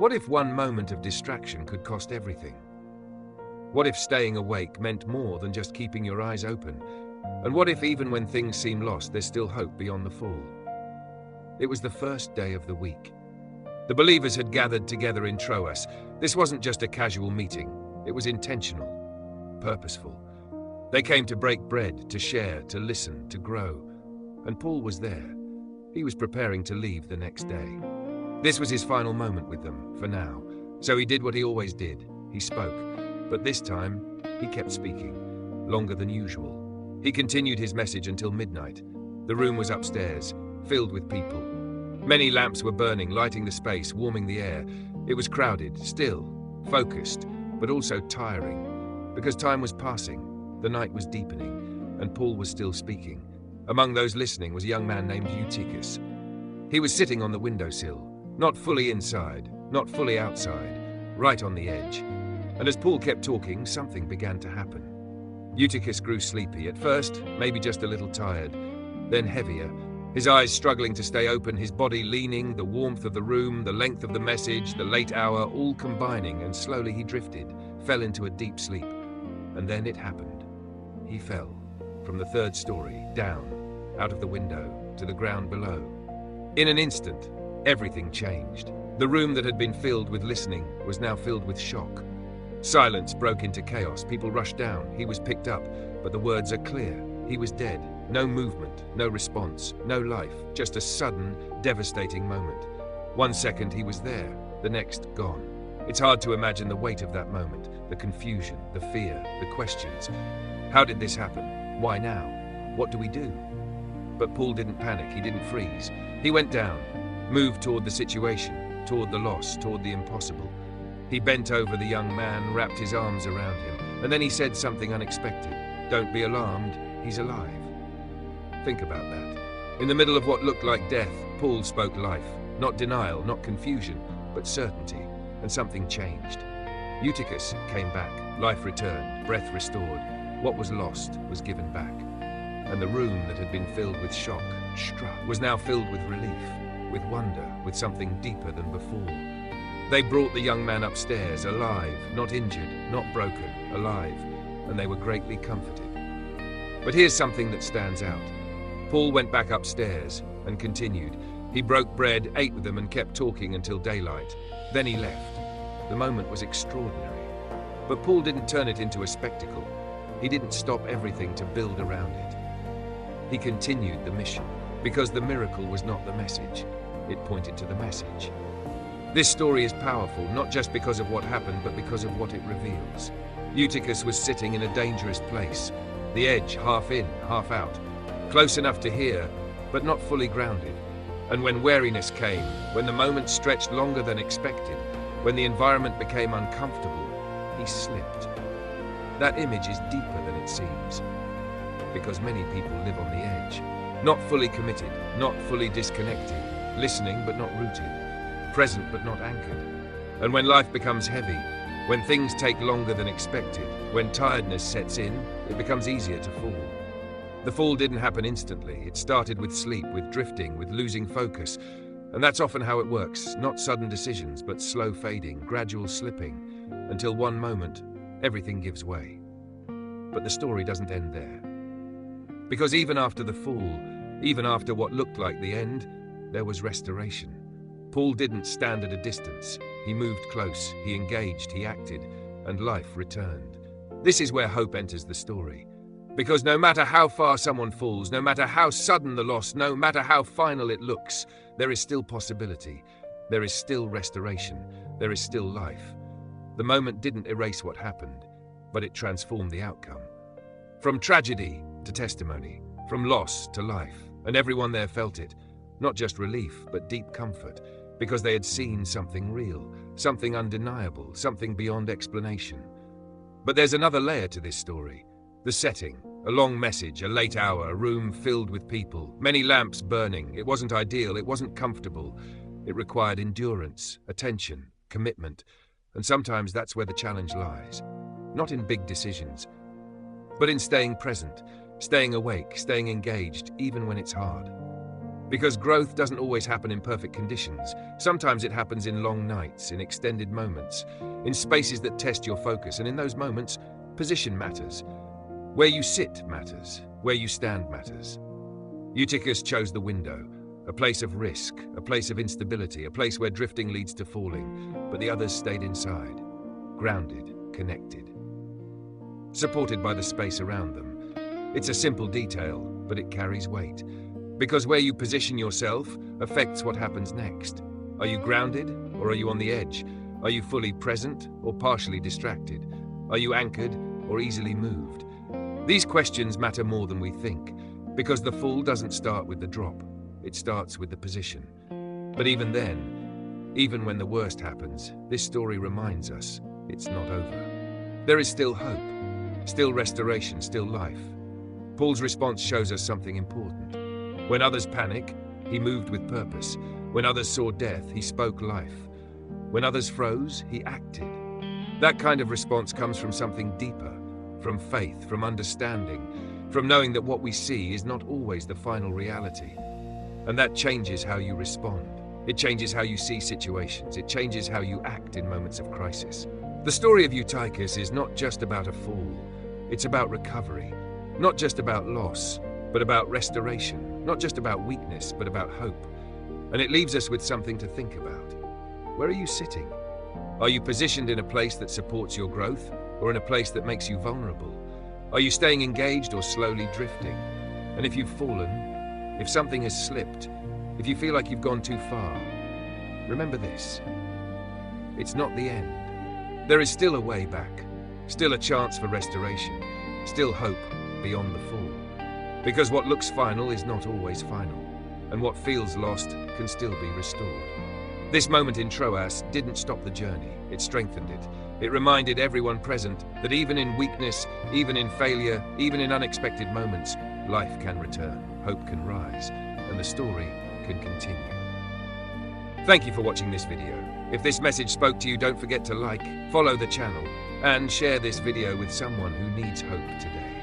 What if one moment of distraction could cost everything? What if staying awake meant more than just keeping your eyes open? And what if even when things seem lost, there's still hope beyond the fall? It was the first day of the week. The believers had gathered together in Troas. This wasn't just a casual meeting. It was intentional, purposeful. They came to break bread, to share, to listen, to grow. And Paul was there. He was preparing to leave the next day. This was his final moment with them, for now. So he did what he always did. He spoke. But this time, he kept speaking, longer than usual. He continued his message until midnight. The room was upstairs, filled with people. Many lamps were burning, lighting the space, warming the air. It was crowded, still, focused, but also tiring. Because time was passing, the night was deepening, and Paul was still speaking. Among those listening was a young man named Eutychus. He was sitting on the windowsill, not fully inside, not fully outside, right on the edge. And as Paul kept talking, something began to happen. Eutychus grew sleepy, at first, maybe just a little tired, then heavier, his eyes struggling to stay open, his body leaning, the warmth of the room, the length of the message, the late hour, all combining, and slowly he drifted, fell into a deep sleep. And then it happened. He fell, from the third story, down, out of the window, to the ground below. In an instant, everything changed. The room that had been filled with listening was now filled with shock. Silence broke into chaos. People rushed down. He was picked up, but the words are clear. He was dead. No movement, no response, no life, just a sudden, devastating moment. 1 second he was there, the next gone. It's hard to imagine the weight of that moment, the confusion, the fear, the questions. How did this happen? Why now? What do we do? But Paul didn't panic, he didn't freeze. He went down, moved toward the situation, toward the loss, toward the impossible. He bent over the young man, wrapped his arms around him, and then he said something unexpected. Don't be alarmed, he's alive. Think about that. In the middle of what looked like death, Paul spoke life. Not denial, not confusion, but certainty. And something changed. Eutychus came back, life returned, breath restored. What was lost was given back. And the room that had been filled with shock, was now filled with relief, with wonder, with something deeper than before. They brought the young man upstairs, alive, not injured, not broken, alive, and they were greatly comforted. But here's something that stands out. Paul went back upstairs and continued. He broke bread, ate with them, and kept talking until daylight. Then he left. The moment was extraordinary. But Paul didn't turn it into a spectacle. He didn't stop everything to build around it. He continued the mission, because the miracle was not the message. It pointed to the message. This story is powerful, not just because of what happened, but because of what it reveals. Eutychus was sitting in a dangerous place, the edge half in, half out, close enough to hear, but not fully grounded. And when wariness came, when the moment stretched longer than expected, when the environment became uncomfortable, he slipped. That image is deeper than it seems, because many people live on the edge, not fully committed, not fully disconnected, listening but not rooted, present but not anchored. And when life becomes heavy, when things take longer than expected, when tiredness sets in, it becomes easier to fall. The fall didn't happen instantly. It started with sleep, with drifting, with losing focus. And that's often how it works. Not sudden decisions, but slow fading, gradual slipping, until one moment, everything gives way. But the story doesn't end there. Because even after the fall, even after what looked like the end, there was restoration. Paul didn't stand at a distance. He moved close, he engaged, he acted, and life returned. This is where hope enters the story. Because no matter how far someone falls, no matter how sudden the loss, no matter how final it looks, there is still possibility. There is still restoration. There is still life. The moment didn't erase what happened, but it transformed the outcome. From tragedy to testimony, from loss to life, and everyone there felt it. Not just relief, but deep comfort, because they had seen something real, something undeniable, something beyond explanation. But there's another layer to this story. The setting, a long message, a late hour, a room filled with people, many lamps burning. It wasn't ideal, it wasn't comfortable. It required endurance, attention, commitment, and sometimes that's where the challenge lies. Not in big decisions, but in staying present, staying awake, staying engaged, even when it's hard. Because growth doesn't always happen in perfect conditions. Sometimes it happens in long nights, in extended moments, in spaces that test your focus, and in those moments, position matters. Where you sit matters. Where you stand matters. Eutychus chose the window, a place of risk, a place of instability, a place where drifting leads to falling, but the others stayed inside, grounded, connected, supported by the space around them. It's a simple detail, but it carries weight. Because where you position yourself affects what happens next. Are you grounded, or are you on the edge? Are you fully present, or partially distracted? Are you anchored, or easily moved? These questions matter more than we think, because the fall doesn't start with the drop. It starts with the position. But even then, even when the worst happens, this story reminds us it's not over. There is still hope, still restoration, still life. Paul's response shows us something important. When others panic, he moved with purpose. When others saw death, he spoke life. When others froze, he acted. That kind of response comes from something deeper, from faith, from understanding, from knowing that what we see is not always the final reality. And that changes how you respond. It changes how you see situations. It changes how you act in moments of crisis. The story of Eutychus is not just about a fall. It's about recovery. Not just about loss, but about restoration. Not just about weakness, but about hope. And it leaves us with something to think about. Where are you sitting? Are you positioned in a place that supports your growth, or in a place that makes you vulnerable? Are you staying engaged or slowly drifting? And if you've fallen, if something has slipped, if you feel like you've gone too far, remember this. It's not the end. There is still a way back, still a chance for restoration, still hope beyond the fall. Because what looks final is not always final, and what feels lost can still be restored. This moment in Troas didn't stop the journey, it strengthened it. It reminded everyone present that even in weakness, even in failure, even in unexpected moments, life can return, hope can rise, and the story can continue. Thank you for watching this video. If this message spoke to you, don't forget to like, follow the channel, and share this video with someone who needs hope today.